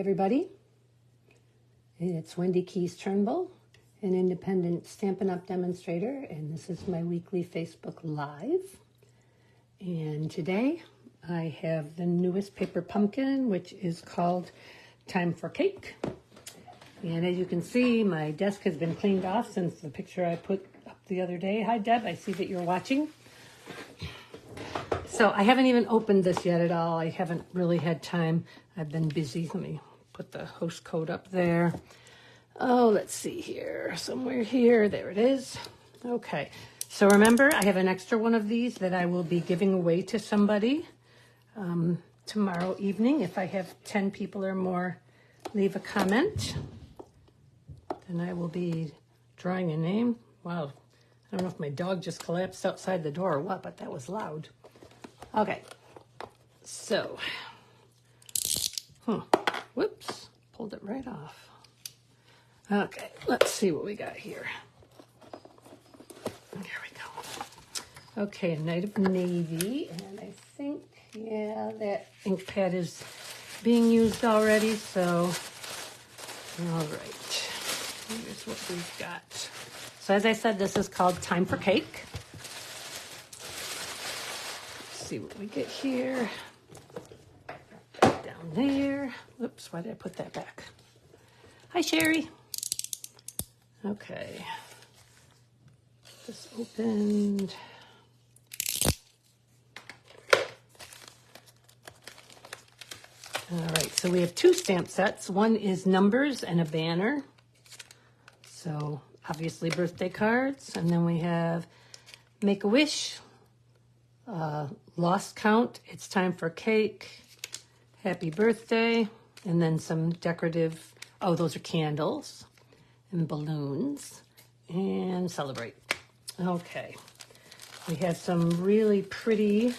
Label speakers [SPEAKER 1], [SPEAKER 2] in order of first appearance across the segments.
[SPEAKER 1] everybody. It's Wendy Keys Turnbull, an independent Stampin' Up! Demonstrator, and this is my weekly Facebook Live. And today I have the newest paper pumpkin, which is called Time for Cake. And as you can see, my desk has been cleaned off since the picture I put up the other day. Hi, Deb. I see that you're watching. So I haven't even opened this yet at all. I haven't really had time. I've been busy. Let me put the host code up there. Oh, let's see here. Somewhere here. There it is. Okay. So remember, I have an extra one of these that I will be giving away to somebody tomorrow evening. If I have 10 people or more leave a comment, then I will be drawing a name. Wow. I don't know if my dog just collapsed outside the door or what, but that was loud. Okay. So, whoops, pulled it right off. Okay, let's see what we got here. There we go. Okay, a Night of Navy, and I think, yeah, that ink pad is being used already, so, all right. Here's what we've got. So as I said, this is called Time for Cake. Let's see what we get here. Down there. Whoops, why did I put that back? Hi, Sherry. Okay. This opened. All right, so we have two stamp sets. One is numbers and a banner. So obviously birthday cards. And then we have Make-A-Wish, Lost Count, It's Time for Cake, Happy Birthday, and then some decorative, oh, those are candles and balloons, and Celebrate. Okay. We have some really pretty,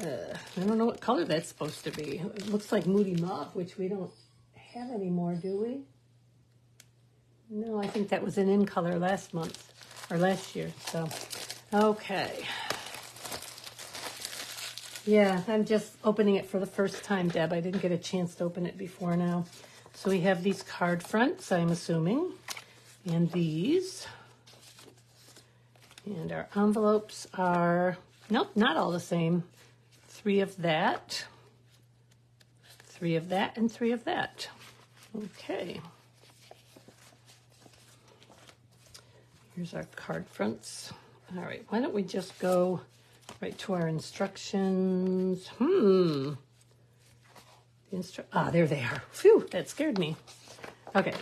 [SPEAKER 1] I don't know what color that's supposed to be. It looks like Moody Mauve, which we don't have anymore, do we? No, I think that was an in color last month, or last year, so, okay. Yeah, I'm just opening it for the first time, Deb. I didn't get a chance to open it before now. So we have these card fronts, I'm assuming, and these. And our envelopes are, nope, not all the same. 3 of that, 3 of that, and 3 of that. Okay. Here's our card fronts. All right, why don't we just go right to our instructions. There they are. Phew, that scared me. Okay,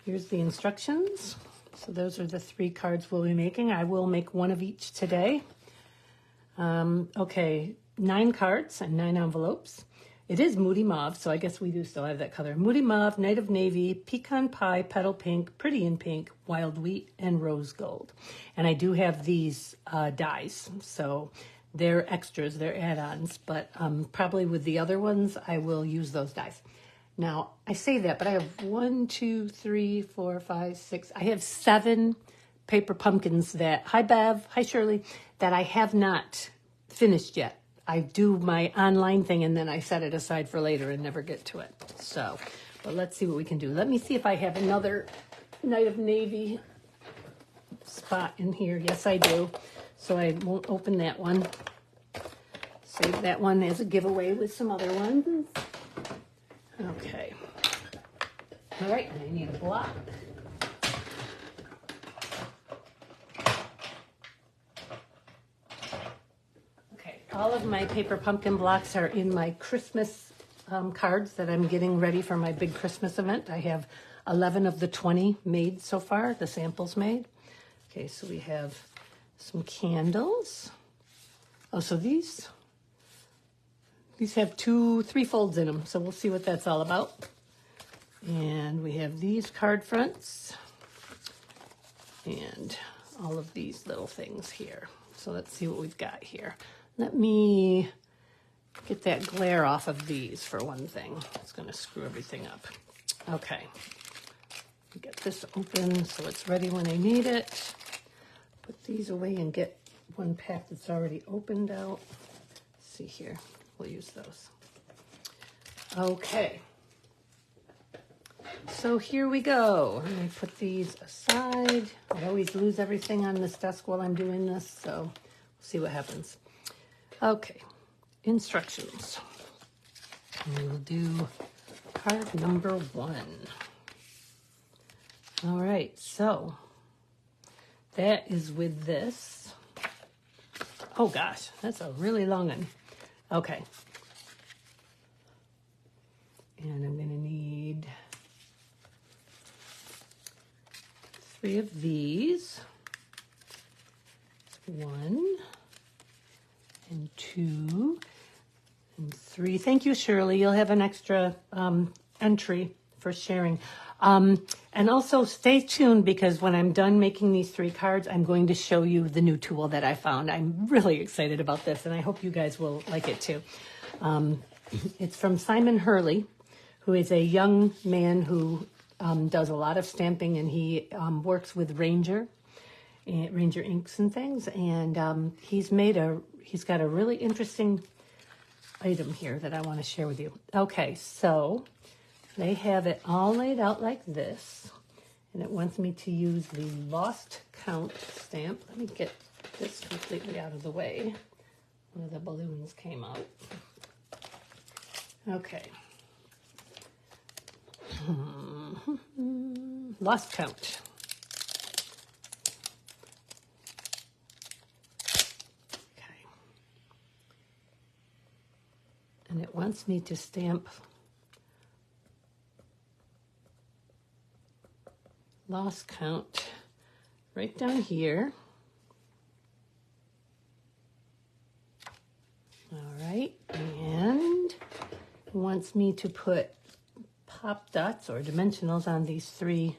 [SPEAKER 1] here's the instructions. So those are the 3 cards we'll be making. I will make 1 of each today. Okay, 9 cards and 9 envelopes. It is Moody Mauve, so I guess we do still have that color. Moody Mauve, Night of Navy, Pecan Pie, Petal Pink, Pretty in Pink, Wild Wheat, and Rose Gold. And I do have these dies, so they're extras, they're add-ons, but probably with the other ones, I will use those dies. Now, I say that, but I have 1, 2, 3, 4, 5, 6. I have 7 paper pumpkins that, hi Bev, hi Shirley, that I have not finished yet. I do my online thing and then I set it aside for later and never get to it. So, but let's see what we can do. Let me see if I have another Night of Navy spot in here. Yes, I do. So I won't open that one. Save that one as a giveaway with some other ones. Okay. All right, and I need a block. All of my paper pumpkin blocks are in my Christmas cards that I'm getting ready for my big Christmas event. I have 11 of the 20 made so far, the samples made. Okay, so we have some candles. Oh, so these have 3 folds in them, so we'll see what that's all about. And we have these card fronts and all of these little things here. So let's see what we've got here. Let me get that glare off of these for one thing. It's going to screw everything up. Okay. Get this open so it's ready when I need it. Put these away and get one pack that's already opened out. Let's see here. We'll use those. Okay. So here we go. Let me put these aside. I always lose everything on this desk while I'm doing this, so we'll see what happens. Okay, instructions. We will do card number 1. All right, so that is with this. Oh gosh, that's a really long one. Okay. And I'm gonna need 3 of these. 1 and 2 and 3. Thank you, Shirley. You'll have an extra entry for sharing. And also stay tuned, because when I'm done making these 3 cards, I'm going to show you the new tool that I found. I'm really excited about this, and I hope you guys will like it too. It's from Simon Hurley, who is a young man who does a lot of stamping, and he works with Ranger inks and things. And he's got a really interesting item here that I want to share with you. Okay, so they have it all laid out like this, and it wants me to use the Lost Count stamp. Let me get this completely out of the way where the balloons came out. Okay. Lost Count. Okay. And it wants me to stamp Lost Count right down here. All right, and it wants me to put pop dots or dimensionals on these 3.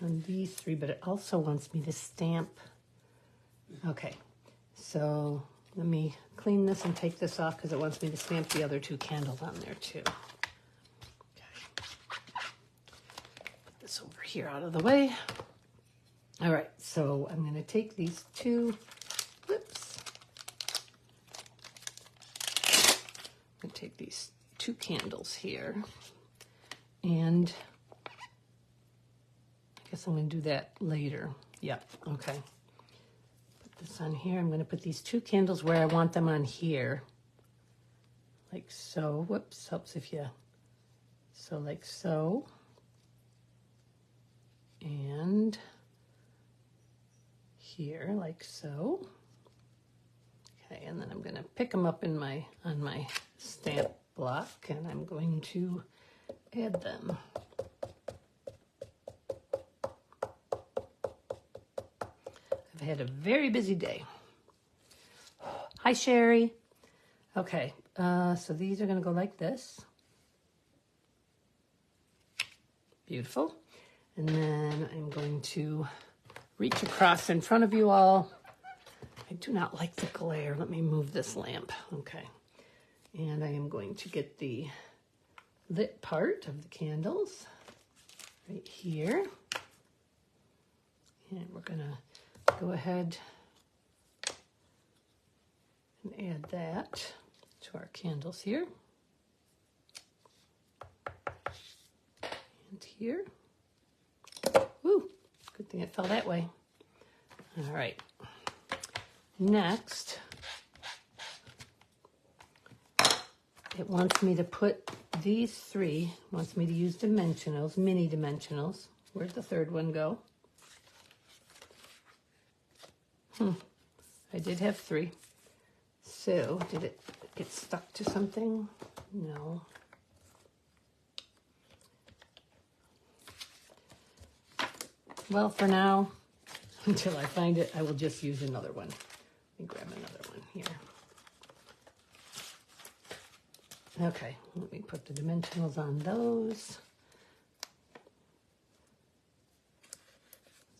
[SPEAKER 1] On these 3, but it also wants me to stamp. Okay, so let me clean this and take this off, because it wants me to stamp the other 2 candles on there too. Over here out of the way. All right, so I'm going to take these 2, whoops. I'm going to take these 2 candles here, and I guess I'm going to do that later. Yep, okay. Put this on here. I'm going to put these 2 candles where I want them on here, like so. Whoops, helps if you, so like so. And here, like so. Okay, and then I'm going to pick them up on my stamp block, and I'm going to add them. I've had a very busy day. Hi, Sherry. Okay, so these are going to go like this. Beautiful. And then I'm going to reach across in front of you all. I do not like the glare. Let me move this lamp. Okay. And I am going to get the lit part of the candles right here. And we're going to go ahead and add that to our candles here. And here. Woo, good thing it fell that way. All right. Next, it wants me to put these 3, wants me to use dimensionals, mini dimensionals. Where'd the 3rd one go? I did have 3. So, did it get stuck to something? No. Well, for now, until I find it, I will just use another one. Let me grab another one here. Okay, let me put the dimensionals on those.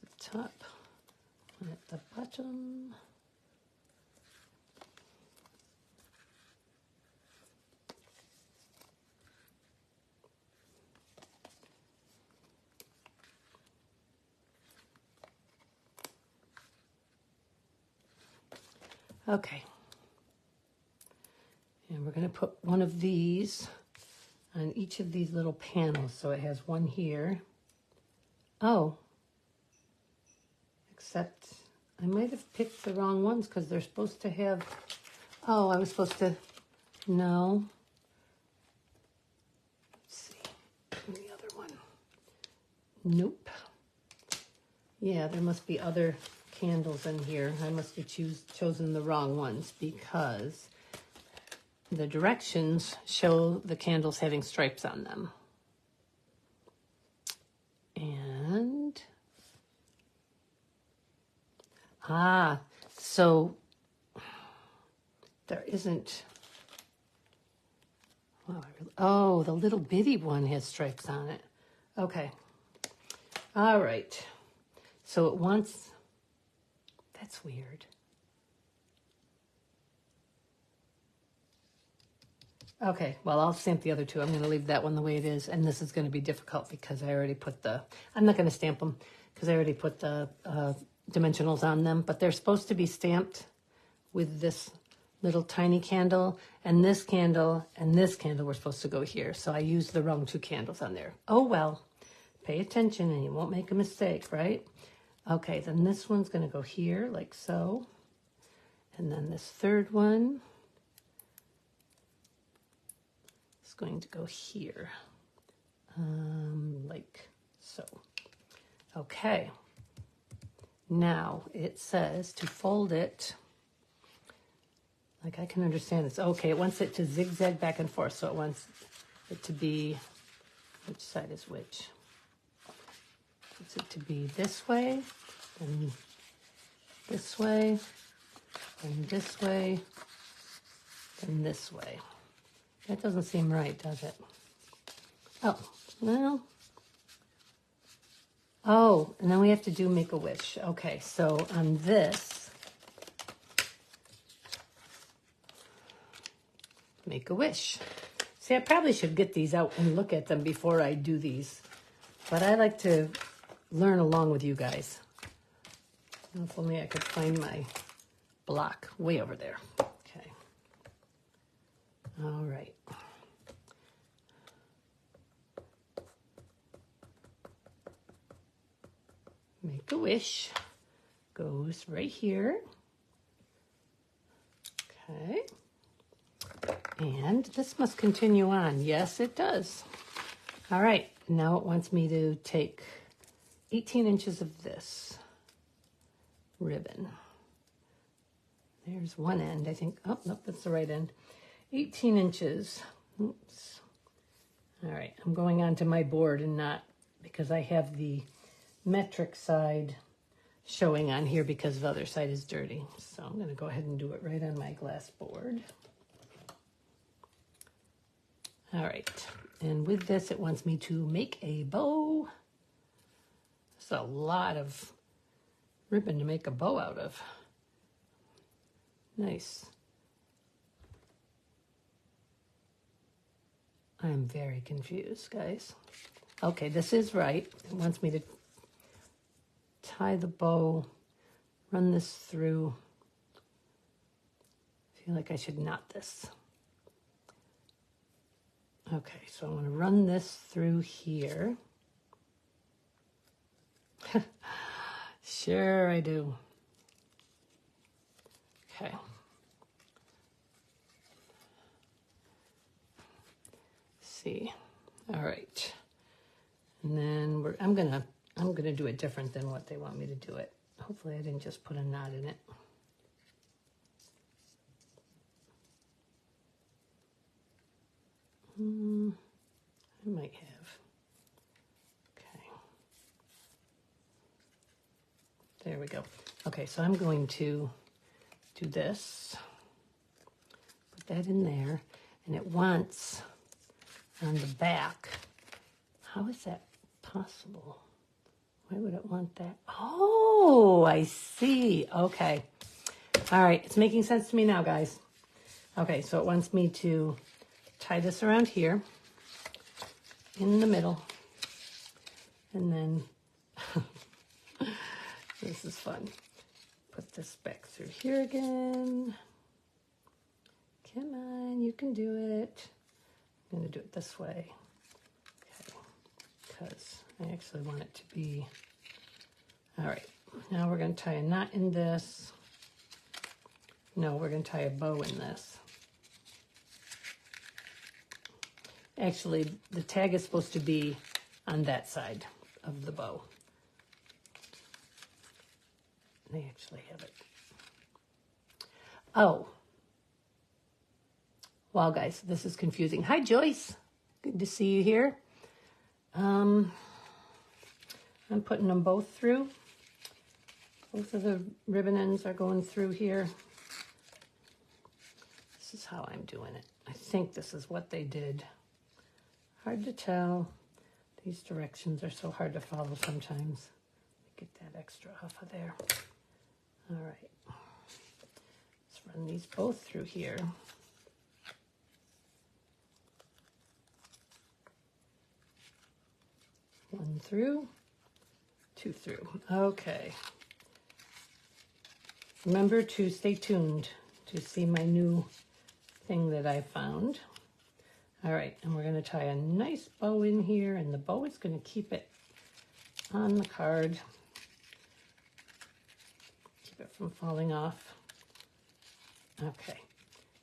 [SPEAKER 1] At the top and at the bottom. Okay. And we're going to put one of these on each of these little panels. So it has one here. Oh, except I might have picked the wrong ones because they're supposed to have, oh, I was supposed to, no. Let's see, and the other one. Nope. Yeah, there must be other candles in here. I must have chosen the wrong ones because the directions show the candles having stripes on them. And, so there isn't, oh, the little bitty one has stripes on it. Okay. All right. So it wants, that's weird. Okay, well, I'll stamp the other two. I'm going to leave that one the way it is, and this is going to be difficult because I already put the, I'm not going to stamp them because I already put the dimensionals on them, but they're supposed to be stamped with this little tiny candle, and this candle were supposed to go here, so I used the wrong two candles on there. Oh, well, pay attention and you won't make a mistake, right? Okay, then this one's going to go here, like so, and then this third one going to go here, like so. Okay, now it says to fold it, like I can understand this. Okay, it wants it to zigzag back and forth, so it wants it to be, which side is which? It wants it to be this way, and this way, and this way, and this way. That doesn't seem right, does it? Oh, well. Oh, and then we have to do Make-A-Wish. Okay, so on this, Make-A-Wish. See, I probably should get these out and look at them before I do these. But I like to learn along with you guys. If only I could find my block way over there. Okay. All right. Make-A-Wish goes right here. Okay. And this must continue on. Yes, it does. All right. Now it wants me to take 18 inches of this ribbon. There's one end, I think. Oh, nope, that's the right end. 18 inches. Oops. All right, I'm going onto my board and not, because I have the metric side showing on here because the other side is dirty. So I'm going to go ahead and do it right on my glass board. All right, and with this, it wants me to make a bow. It's a lot of ribbon to make a bow out of. Nice. I'm very confused, guys. Okay, this is right. It wants me to tie the bow, run this through. I feel like I should knot this. Okay, so I'm going to run this through here. Sure I do. Okay. See. All right. And then I'm gonna do it different than what they want me to do it. Hopefully I didn't just put a knot in it. I might have. Okay. There we go. Okay, so I'm going to do this. Put that in there. And it wants on the back. How is that possible? Why would it want that? Oh, I see. Okay. All right. It's making sense to me now, guys. Okay, so it wants me to tie this around here in the middle. And then, this is fun. Put this back through here again. Come on, you You can do it. I'm going to do it this way. Okay. Because I actually want it to be... All right. Now we're going to tie a knot in this. No, we're going to tie a bow in this. Actually, the tag is supposed to be on that side of the bow. They actually have it. Oh. Wow, guys, this is confusing. Hi, Joyce. Good to see you here. I'm putting them both through. Both of the ribbon ends are going through here. This is how I'm doing it. I think this is what they did. Hard to tell. These directions are so hard to follow sometimes. Get that extra off of there. All right. Let's run these both through here. One through, two through. Okay. Remember to stay tuned to see my new thing that I found. All right, and we're going to tie a nice bow in here, and the bow is going to keep it on the card. Keep it from falling off. Okay,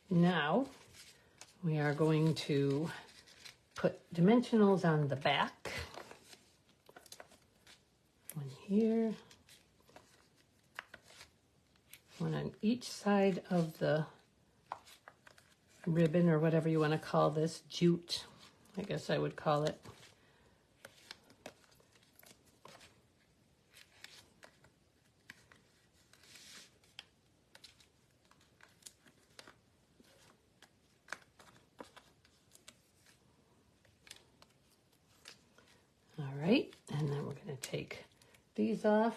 [SPEAKER 1] now we are going to put dimensionals on the back. One here. One on each side of the ribbon, or whatever you want to call this, jute, I guess I would call it. All right, and then we're going to take these off.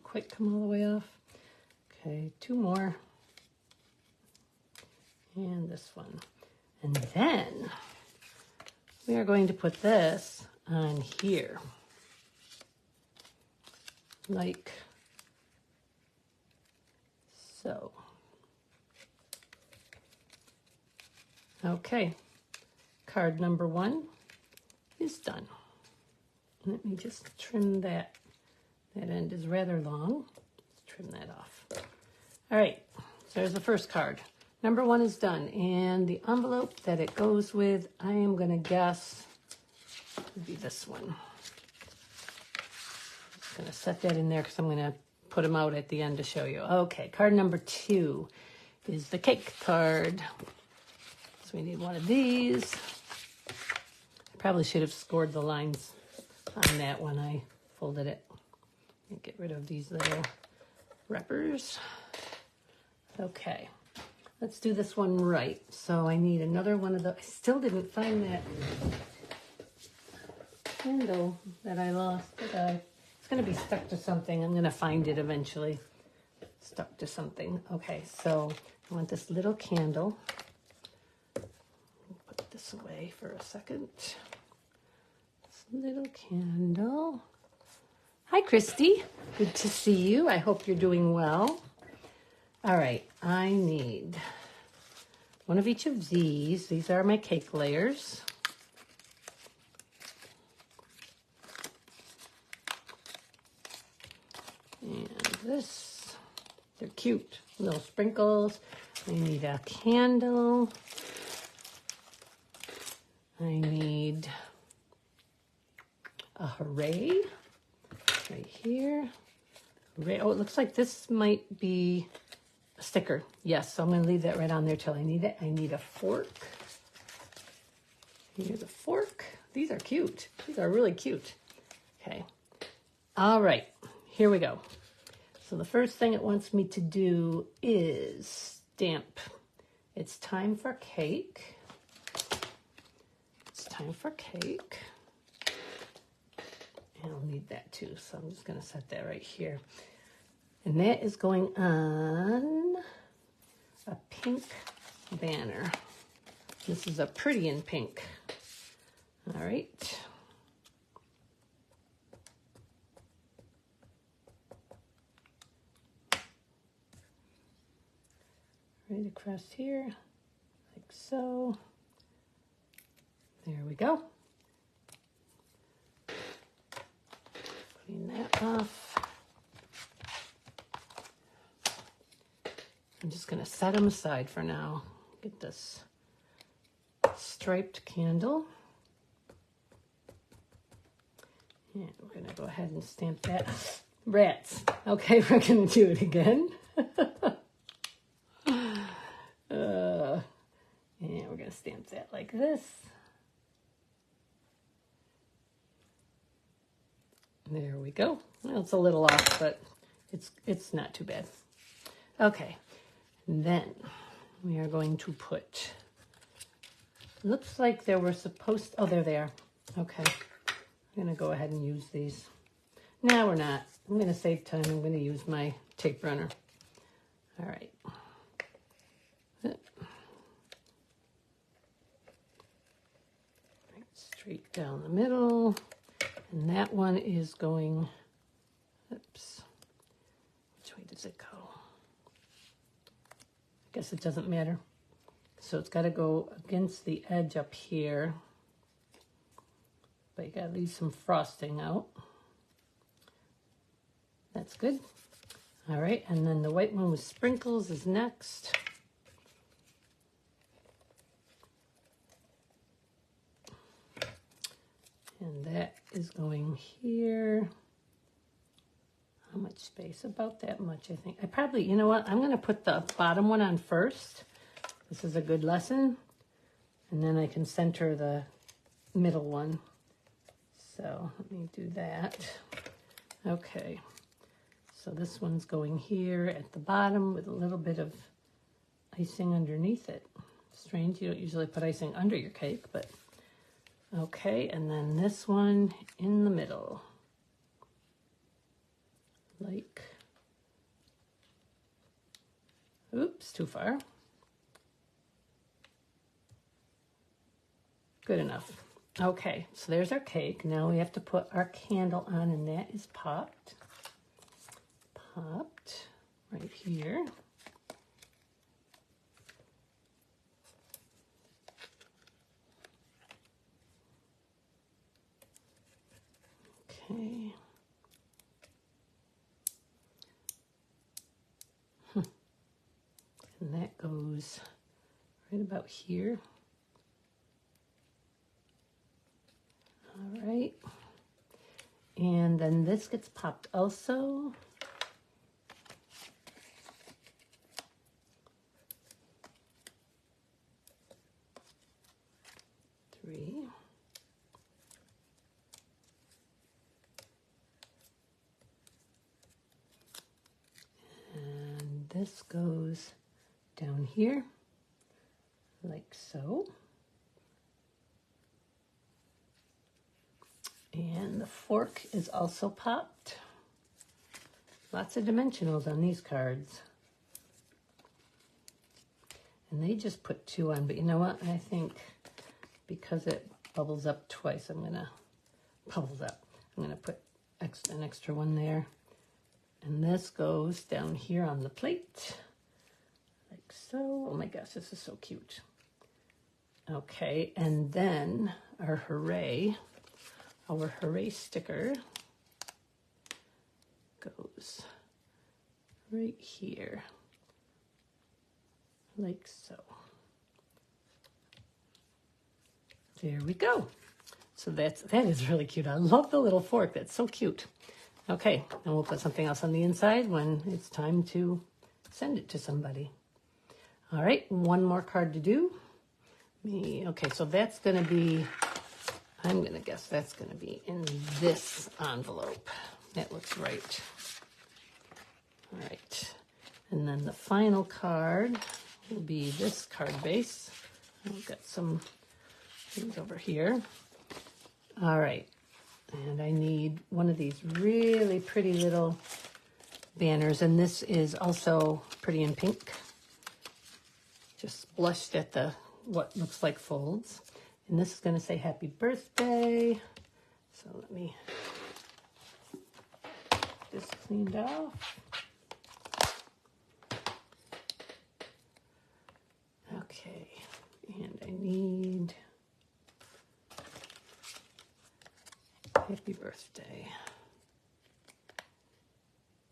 [SPEAKER 1] Quite come all the way off. Okay, two more. And this one. And then we are going to put this on here. Like so. Okay, card number 1 is done. Let me just trim that. That end is rather long. Let's trim that off. All right, so there's the first card. Number 1 is done, and the envelope that it goes with, I am going to guess would be this one. I'm going to set that in there because I'm going to put them out at the end to show you. Okay, card number 2 is the cake card. So we need one of these. I probably should have scored the lines on that when I folded it. Get rid of these little wrappers. Okay, let's do this one right. So I need another one of the, I still didn't find that candle that I lost. It's going to be stuck to something. I'm going to find it eventually. Stuck to something. Okay, so I want this little candle. Put this away for a second. This little candle. Hi, Christy. Good to see you. I hope you're doing well. All right, I need one of each of these. These are my cake layers. And this, they're cute. Little sprinkles. I need a candle. I need a hooray. Right here. Oh, it looks like this might be a sticker. Yes, so I'm going to leave that right on there till I need it. I need a fork. Here's a fork. These are cute. These are really cute. Okay. All right. Here we go. So the first thing it wants me to do is stamp. It's time for cake. It's time for cake. I'll need that too, so I'm just going to set that right here. And that is going on a pink banner. This is a pretty in pink. All right. Right across here, like so. There we go. Clean that off. I'm just going to set them aside for now. Get this striped candle. And we're going to go ahead and stamp that. Rats. Okay, we're going to do it again. And we're going to stamp that like this. There we go. Well, it's a little off, but it's not too bad. Okay, then we are going to put, looks like there were supposed, oh, there they are. Okay, I'm going to go ahead and use these. No, we're not. I'm going to save time. I'm going to use my tape runner. All right. Straight down the middle. And that one is going, oops, which way does it go? I guess it doesn't matter. So it's got to go against the edge up here. But you got to leave some frosting out. That's good. All right, and then the white one with sprinkles is next. And that is going here. How much space? About that much, I think. I probably, you know what? I'm going to put the bottom one on first. This is a good lesson. And then I can center the middle one. So let me do that. Okay. So this one's going here at the bottom with a little bit of icing underneath it. Strange, you don't usually put icing under your cake, but okay. And then this one in the middle. Like, oops, too far. Good enough. Okay, so there's our cake. Now we have to put our candle on, and that is popped. Popped right here. Okay. And that goes right about here. All right. And then this gets popped also. Three. And this goes down here, like so. And the fork is also popped. Lots of dimensionals on these cards. And they just put 2 on, but you know what? I think because it bubbles up twice, I'm gonna put an extra one there. And this goes down here on the plate, like so. Oh my gosh, this is so cute. Okay, and then our hooray sticker goes right here, like so. There we go. So that is really cute. I love the little fork. That's so cute. Okay, and we'll put something else on the inside when it's time to send it to somebody. All right, one more card to do. Okay, so that's going to be, I'm going to guess that's going to be in this envelope. That looks right. All right, and then the final card will be this card base. I've got some things over here. All right. And I need one of these really pretty little banners. And this is also pretty in pink. Just blushed at the what looks like folds. And this is going to say happy birthday. So let me get this cleaned off. Okay, and I need happy birthday.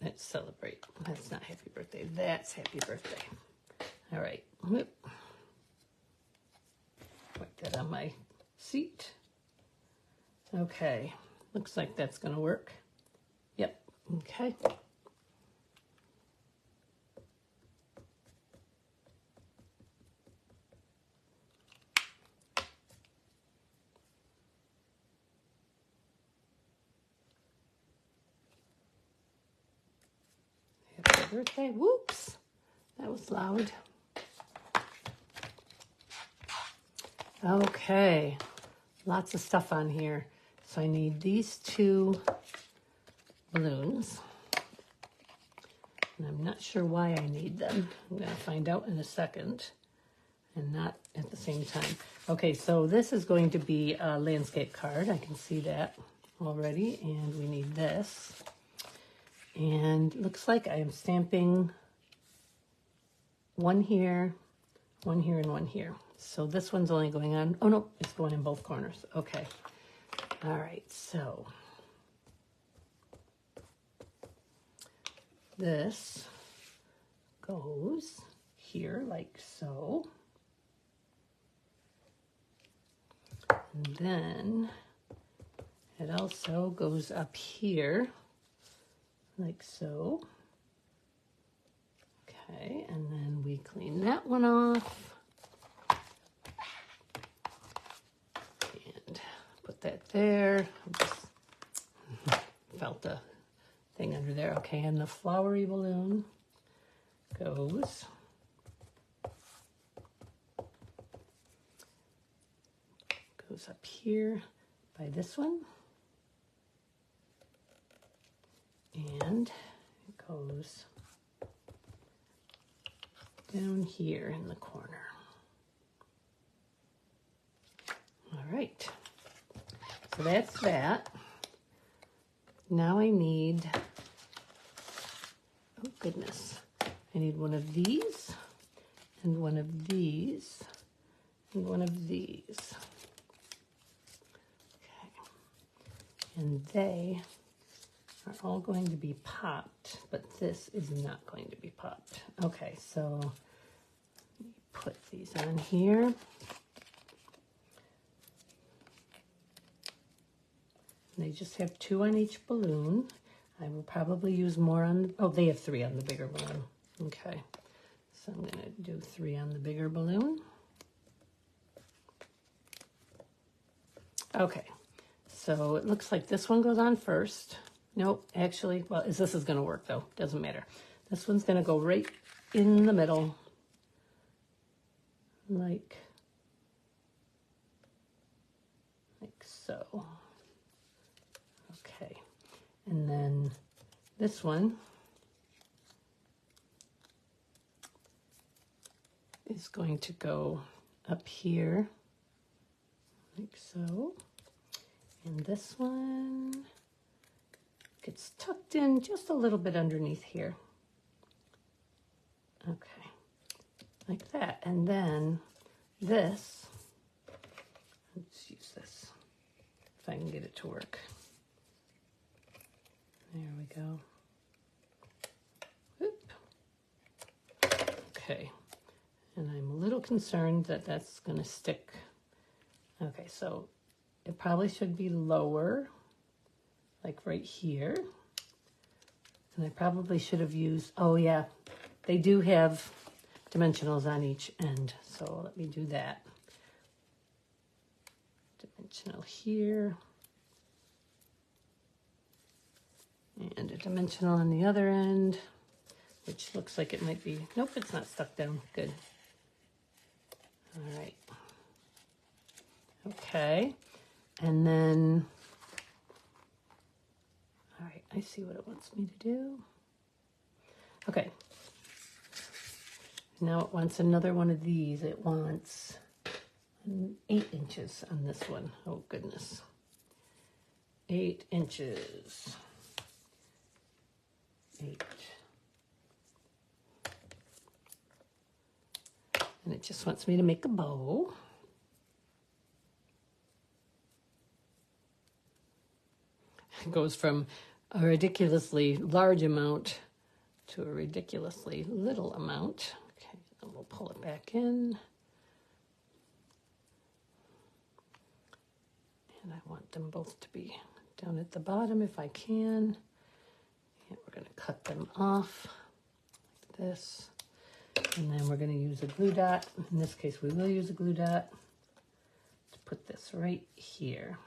[SPEAKER 1] Let's celebrate. That's not happy birthday. That's happy birthday. All right. Whoop. Put that on my seat. Okay. Looks like that's going to work. Yep. Okay. Happy birthday. Whoops. That was loud. Okay. Lots of stuff on here. So I need these two balloons. And I'm not sure why I need them. I'm going to find out in a second. And not at the same time. Okay, so this is going to be a landscape card. I can see that already. And we need this. And looks like I am stamping one here, and one here. So this one's only going on, oh no, it's going in both corners. Okay. All right, so this goes here like so. And then it also goes up here like so. Okay, and then we clean that one off. And put that there. Just felt the thing under there. Okay, and the flowery balloon goes up here by this one. And it goes down here in the corner. All right, so that's that. Now I need, oh goodness, I need one of these, and one of these, and one of these. Okay, and they are all going to be popped, but this is not going to be popped. Okay, so let me put these on here. They just have 2 on each balloon. I will probably use more on, oh, they have 3 on the bigger balloon. Okay, so I'm gonna do 3 on the bigger balloon. Okay, so it looks like this one goes on first. Nope, actually, well, this is gonna work though, doesn't matter. This one's gonna go right in the middle, like so. Okay, and then this one is going to go up here, like so. And this one gets tucked in just a little bit underneath here. Okay, like that. And then this, let's use this, if I can get it to work. There we go. Whoop. Okay, and I'm a little concerned that that's gonna stick. Okay, so it probably should be lower, like right here. And I probably should have used, oh yeah, they do have dimensionals on each end. So let me do that. Dimensional here. And a dimensional on the other end, which looks like it might be, nope, it's not stuck down. Good. All right. Okay. And then, all right, I see what it wants me to do. Okay. Now it wants another one of these. It wants And 8 inches on this one. Oh, goodness. 8 inches. 8. And it just wants me to make a bow. It goes from a ridiculously large amount to a ridiculously little amount. Okay, then we'll pull it back in. And I want them both to be down at the bottom if I can. And we're going to cut them off like this. And then we're going to use a glue dot. In this case, we will use a glue dot to put this right here.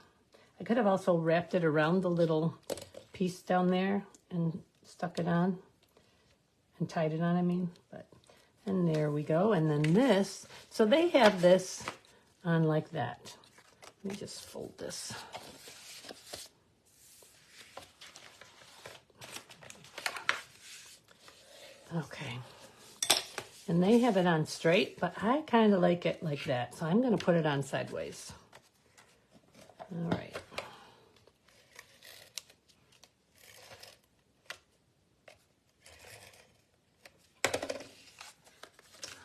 [SPEAKER 1] I could have also wrapped it around the little piece down there and stuck it on and tied it on, I mean. And there we go. And then this, so they have this on like that. Let me just fold this. Okay. And they have it on straight, but I kind of like it like that. So I'm going to put it on sideways. All right.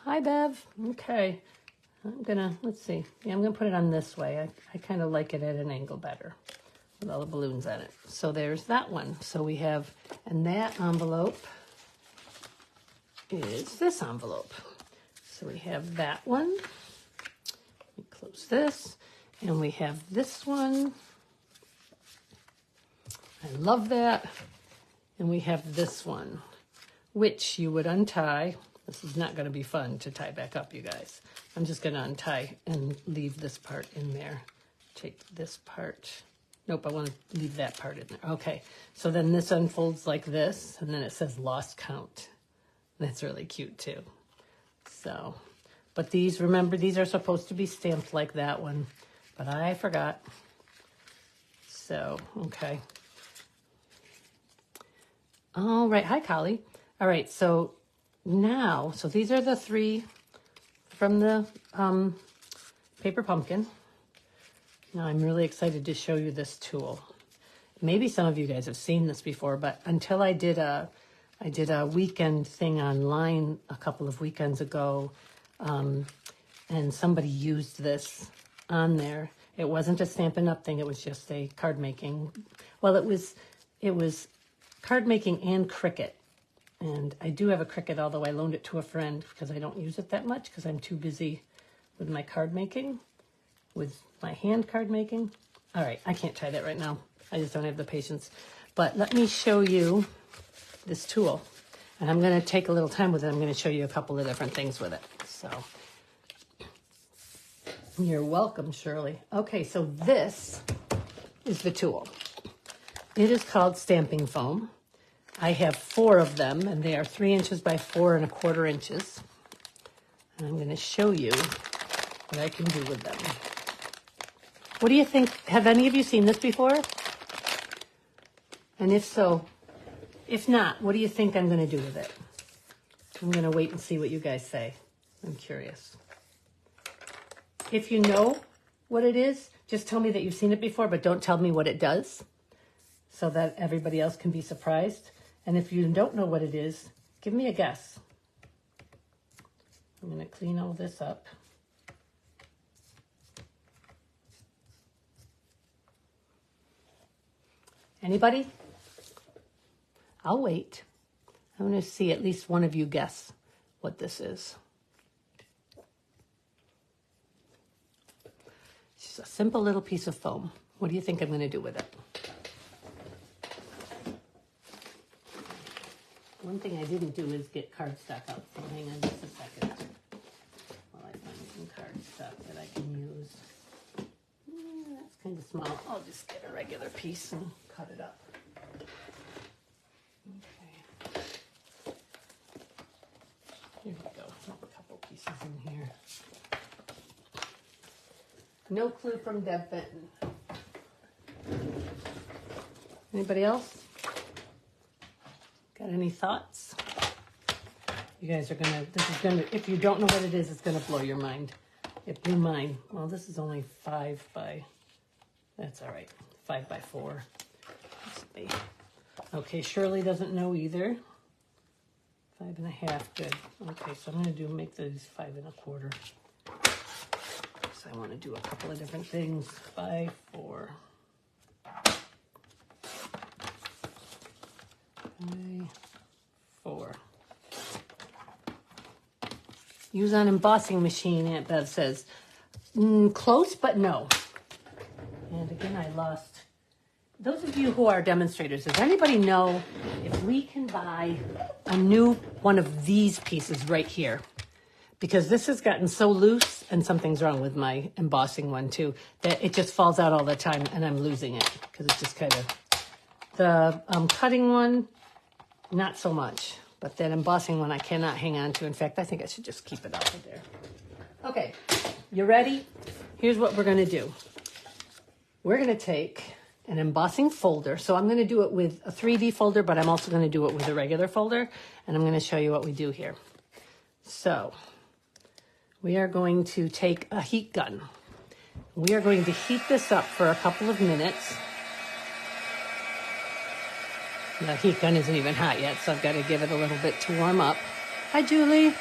[SPEAKER 1] Hi, Bev. Okay. I'm going to, let's see. Yeah, I'm going to put it on this way. I kind of like it at an angle better with all the balloons on it. So there's that one. So we have, and that envelope is this envelope. So we have that one. We close this. And we have this one. I love that. And we have this one, which you would untie. This is not going to be fun to tie back up, you guys. I'm just going to untie and leave this part in there. Take this part. Nope, I want to leave that part in there. Okay, so then this unfolds like this, and then it says lost count. That's really cute too. So, but these, remember, these are supposed to be stamped like that one, but I forgot. So, okay. All right, hi, Collie. All right, so now, so these are the 3 from the paper pumpkin. Now I'm really excited to show you this tool. Maybe some of you guys have seen this before, but until I did a weekend thing online a couple of weekends ago, and somebody used this on there. It wasn't a Stampin' Up! Thing, it was just a card making. Well, it was card making and Cricut. And I do have a Cricut, although I loaned it to a friend because I don't use it that much because I'm too busy with my card making, with my hand card making. All right, I can't tie that right now. I just don't have the patience. But let me show you this tool. And I'm going to take a little time with it. I'm going to show you a couple of different things with it. So you're welcome, Shirley. Okay, so this is the tool. It is called stamping foam. I have 4 of them, and they are 3 inches by 4 1/4 inches. And I'm going to show you what I can do with them. What do you think? Have any of you seen this before? And if so, if not, what do you think I'm going to do with it? I'm going to wait and see what you guys say. I'm curious. If you know what it is, just tell me that you've seen it before, but don't tell me what it does so that everybody else can be surprised. And if you don't know what it is, give me a guess. I'm going to clean all this up. Anybody? I'll wait. I want to see at least one of you guess what this is. It's just a simple little piece of foam. What do you think I'm going to do with it? One thing I didn't do is get cardstock out, so hang on just a second while I find some cardstock that I can use. That's kind of small. I'll just get a regular piece and cut it up. Okay. Here we go. Put a couple pieces in here. No clue from Deb Benton. Anybody else? Got any thoughts? You guys are gonna, this is gonna, if you don't know what it is, it's gonna blow your mind. It blew mine. Well, this is only 5 by, that's all right, 5 by 4. Let's see. Okay, Shirley doesn't know either. 5.5, good. Okay, so I'm going to make these 5 1/4. So I want to do a couple of different things. 5, 4. 5, 4. Use on embossing machine, Aunt Bev says. Close, but no. And again, I lost. Those of you who are demonstrators, does anybody know if we can buy a new one of these pieces right here? Because this has gotten so loose, and something's wrong with my embossing one too, that it just falls out all the time and I'm losing it because it's just kind of, the cutting one, not so much, but that embossing one I cannot hang on to. In fact, I think I should just keep it out of there. Okay, you ready? Here's what we're gonna do. We're gonna take an embossing folder. So I'm gonna do it with a 3D folder, but I'm also gonna do it with a regular folder, and I'm gonna show you what we do here. So we are going to take a heat gun. We are going to heat this up for a couple of minutes. The heat gun isn't even hot yet, so I've got to give it a little bit to warm up. Hi, Julie.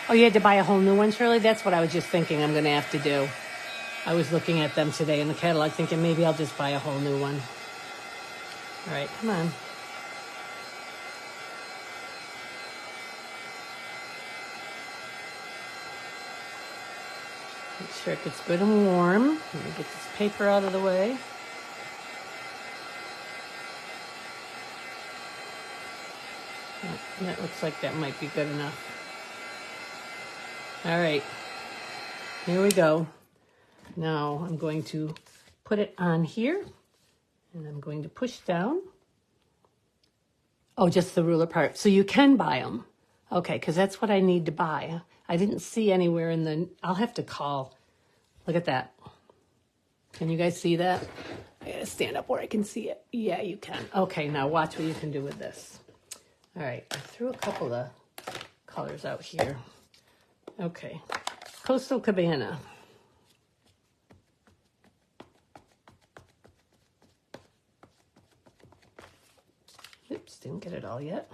[SPEAKER 1] Oh, you had to buy a whole new one, Shirley? That's what I was just thinking I'm going to have to do. I was looking at them today in the catalog thinking maybe I'll just buy a whole new one. All right, come on. Make sure it gets good and warm. Let me get this paper out of the way. That looks like that might be good enough. All right, here we go. Now I'm going to put it on here, and I'm going to push down. Oh, just the ruler part. So you can buy them. Okay, because that's what I need to buy. I didn't see anywhere in the, I'll have to call. Look at that. Can you guys see that? I gotta stand up where I can see it. Yeah, you can. Okay, now watch what you can do with this. All right, I threw a couple of colors out here. Okay, Coastal Cabana. Oops, didn't get it all yet.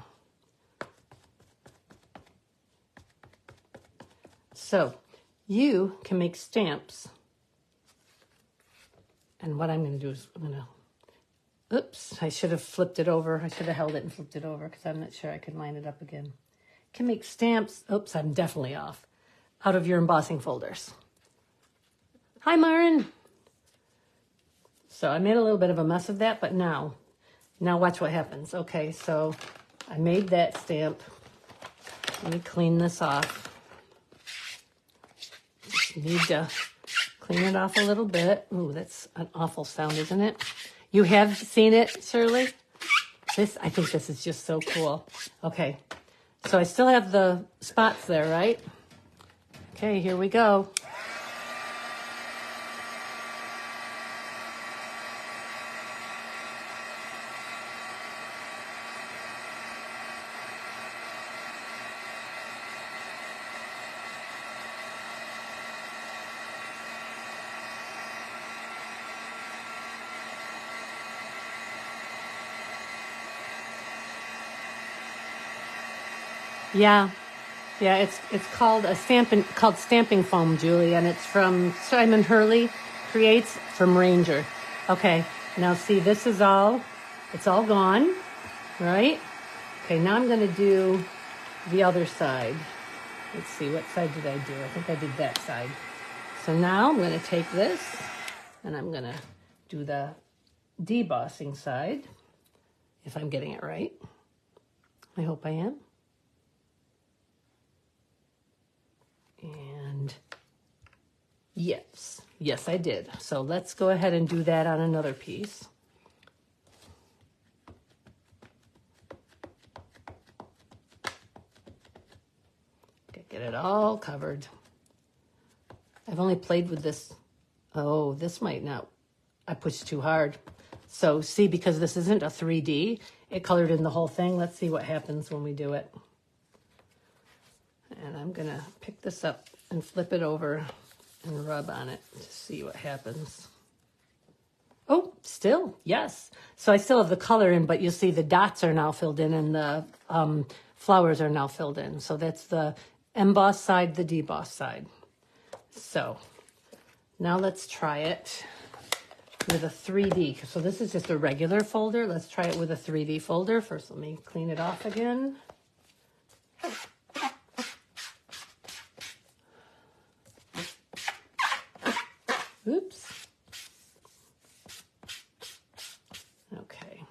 [SPEAKER 1] So you can make stamps. And what I'm going to do is I'm going to, oops, I should have flipped it over. I should have held it and flipped it over because I'm not sure I could line it up again. Can make stamps. Oops, I'm definitely off. Out of your embossing folders. Hi, Marin. So I made a little bit of a mess of that, but now watch what happens. Okay, so I made that stamp. Let me clean this off. Just need to clean it off a little bit. Ooh, that's an awful sound, isn't it? You have seen it, Shirley? I think this is just so cool. Okay, so I still have the spots there, right? Okay, here we go. Yeah, it's called stamping foam, Julie, and it's from Simon Hurley Creates from Ranger. Okay, now see, this is it's all gone, right? Okay, now I'm gonna do the other side. Let's see, what side did I do? I think I did that side. So now I'm gonna take this and I'm gonna do the debossing side, if I'm getting it right. I hope I am. And yes, I did. So let's go ahead and do that on another piece. Get it all covered. I've only played with this. Oh, this might not, I pushed too hard. So see, because this isn't a 3D, it colored in the whole thing. Let's see what happens when we do it. And I'm gonna pick this up and flip it over and rub on it to see what happens. Oh, still, yes. So I still have the color in, but you'll see the dots are now filled in and the flowers are now filled in. So that's the emboss side, the deboss side. So now let's try it with a 3D. So this is just a regular folder. Let's try it with a 3D folder. First, let me clean it off again. Oops. Okay.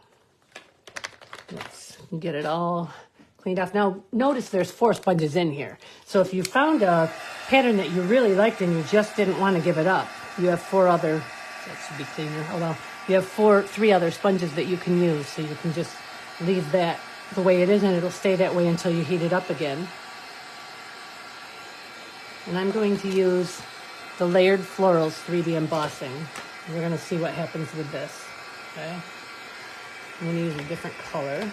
[SPEAKER 1] Let's get it all cleaned off. Now, notice there's 4 sponges in here. So if you found a pattern that you really liked and you just didn't want to give it up, you have 4 other, that should be cleaner, oh well, you have 3 other sponges that you can use. So you can just leave that the way it is and it'll stay that way until you heat it up again. And I'm going to use the Layered Florals 3D embossing. We're going to see what happens with this. Okay. I'm going to use a different color.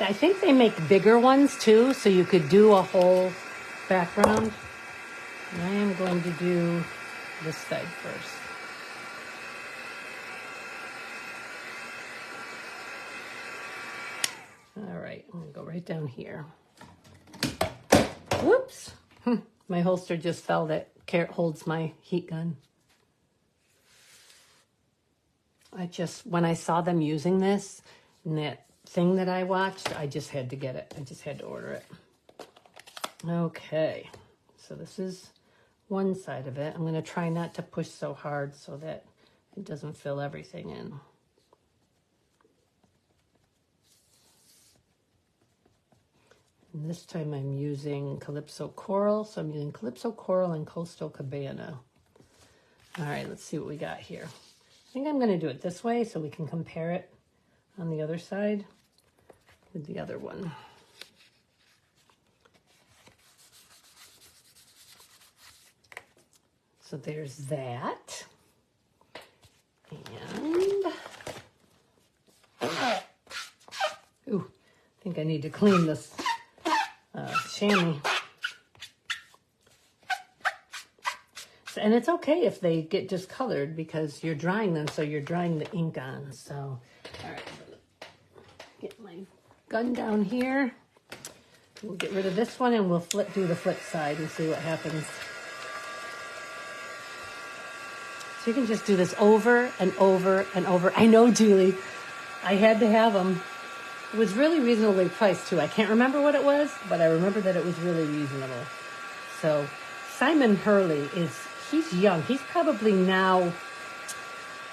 [SPEAKER 1] I think they make bigger ones too, so you could do a whole background. And I am going to do this side first. All right, I'm going to go right down here. Whoops. My holster just fell that holds my heat gun. When I saw them using this in that thing that I watched, I just had to get it. I just had to order it. Okay, so this is one side of it. I'm going to try not to push so hard so that it doesn't fill everything in. And this time I'm using Calypso Coral. So I'm using Calypso Coral and Coastal Cabana. All right, let's see what we got here. I think I'm going to do it this way so we can compare it on the other side with the other one. So there's that. And, ooh, I think I need to clean this chamois. And it's okay if they get discolored because you're drying them, so you're drying the ink on. So, all right, get my gun down here. We'll get rid of this one and we'll do the flip side and see what happens. So you can just do this over and over and over. I know, Julie, I had to have them. It was really reasonably priced too. I can't remember what it was, but I remember that it was really reasonable. So Simon Hurley he's young. He's probably now,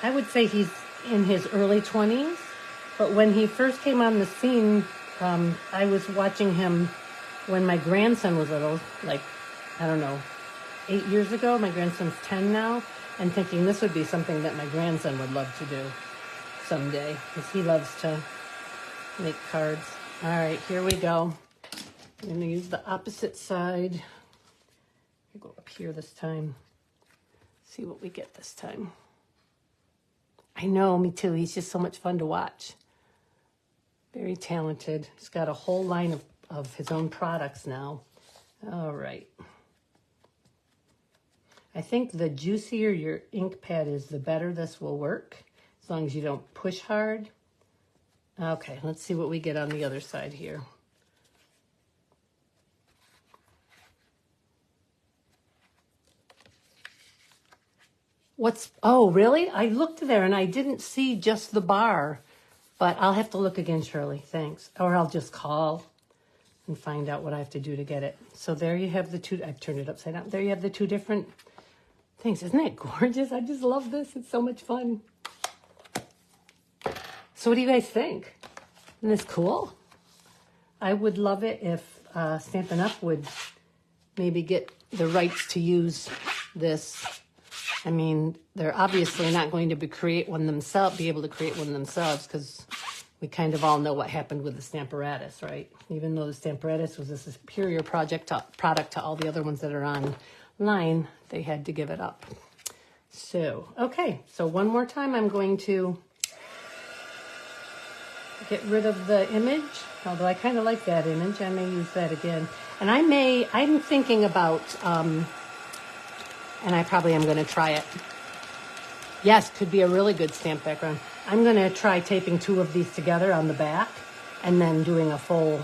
[SPEAKER 1] I would say he's in his early 20s. But when he first came on the scene, I was watching him when my grandson was little, like, I don't know, 8 years ago. My grandson's 10 now. And thinking this would be something that my grandson would love to do someday, because he loves to make cards. All right, here we go. I'm going to use the opposite side. I'll go up here this time. See what we get this time. I know, me too. He's just so much fun to watch. Very talented. He's got a whole line of his own products now. All right. I think the juicier your ink pad is, the better this will work, as long as you don't push hard. Okay, let's see what we get on the other side here. Oh, really? I looked there and I didn't see just the bar, but I'll have to look again, Shirley. Thanks. Or I'll just call and find out what I have to do to get it. So there you have the two. I've turned it upside down. There you have the two different things. Isn't that gorgeous? I just love this. It's so much fun. So what do you guys think? Isn't this cool? I would love it if Stampin' Up! Would maybe get the rights to use this. I mean, they're obviously not going to be able to create one themselves, because we kind of all know what happened with the Stamparatus, right? Even though the Stamparatus was a superior product to all the other ones that are online, they had to give it up. So, okay, so one more time I'm going to get rid of the image, although I kind of like that image. I may use that again. And I'm thinking about, and I probably am going to try it. Yes, could be a really good stamp background. I'm going to try taping 2 of these together on the back and then doing a full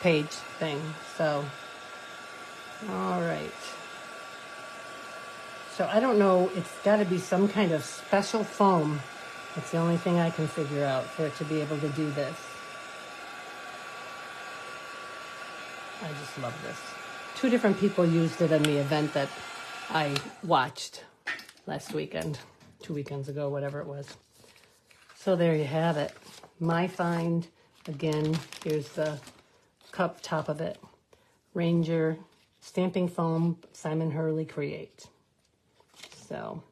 [SPEAKER 1] page thing. So, all right. So I don't know, it's got to be some kind of special foam. That's the only thing I can figure out for it to be able to do this. I just love this. 2 different people used it in the event that I watched last weekend, 2 weekends ago, whatever it was. So there you have it. My find, again, here's the cup top of it. Ranger Stamping Foam, Simon Hurley Create. So,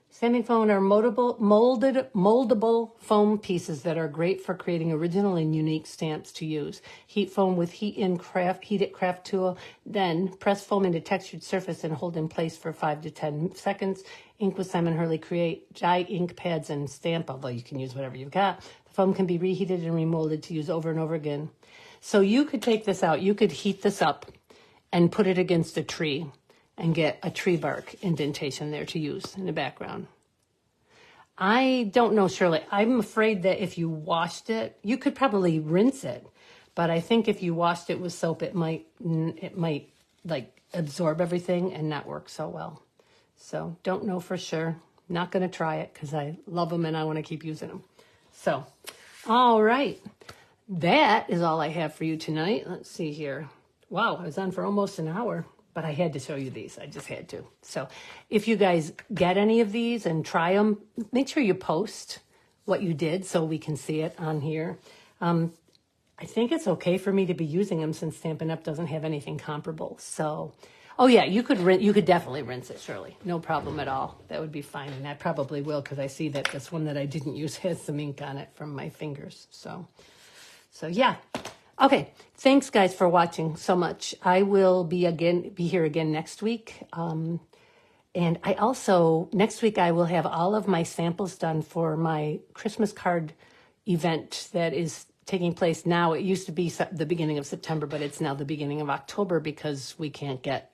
[SPEAKER 1] stamping foam are moldable foam pieces that are great for creating original and unique stamps to use. Heat foam with heat it craft tool, then press foam into textured surface and hold in place for 5 to 10 seconds. Ink with Simon Hurley Create, dye ink pads and stamp, although you can use whatever you've got. The foam can be reheated and remolded to use over and over again. So you could take this out, you could heat this up and put it against a tree and get a tree bark indentation there to use in the background. I don't know, Shirley. I'm afraid that if you washed it, you could probably rinse it, but I think if you washed it with soap, it might like absorb everything and not work so well. So don't know for sure. Not going to try it because I love them and I want to keep using them. So, all right. That is all I have for you tonight. Let's see here. Wow, I was on for almost an hour. But I had to show you these. I just had to. So if you guys get any of these and try them, make sure you post what you did so we can see it on here. I think it's okay for me to be using them since Stampin' Up! Doesn't have anything comparable. So, oh yeah, you could definitely rinse it, Shirley. No problem at all. That would be fine. And I probably will because I see that this one that I didn't use has some ink on it from my fingers. So yeah. Okay, thanks guys for watching so much. I will be here again next week. And I also, next week I will have all of my samples done for my Christmas card event that is taking place now. It used to be the beginning of September, but it's now the beginning of October because we can't get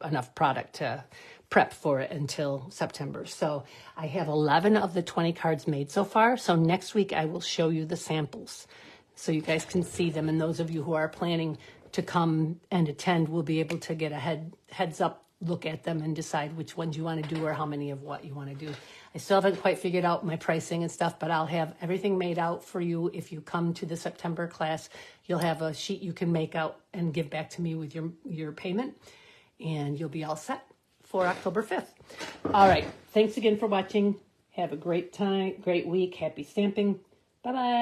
[SPEAKER 1] enough product to prep for it until September. So I have 11 of the 20 cards made so far. So next week I will show you the samples, so you guys can see them, and those of you who are planning to come and attend will be able to get a heads up look at them and decide which ones you want to do or how many of what you want to do. I still haven't quite figured out my pricing and stuff, but I'll have everything made out for you. If you come to the September class, you'll have a sheet you can make out and give back to me with your payment, and you'll be all set for October 5th. All right. Thanks again for watching. Have a great time, great week. Happy stamping. Bye-bye.